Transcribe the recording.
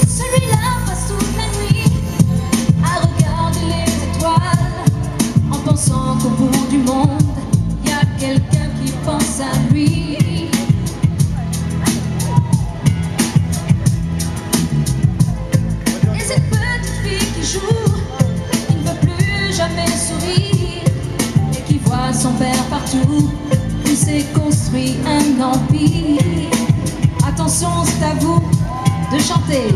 Celui-là passe toute la nuit à regarder les étoiles, en pensant qu'au bout du monde, il y a quelqu'un qui pense à lui. Et cette petite fille qui joue, qui ne veut plus jamais sourire, et qui voit son père partout, qui s'est construit un empire. Attention, c'est à vous de chanter.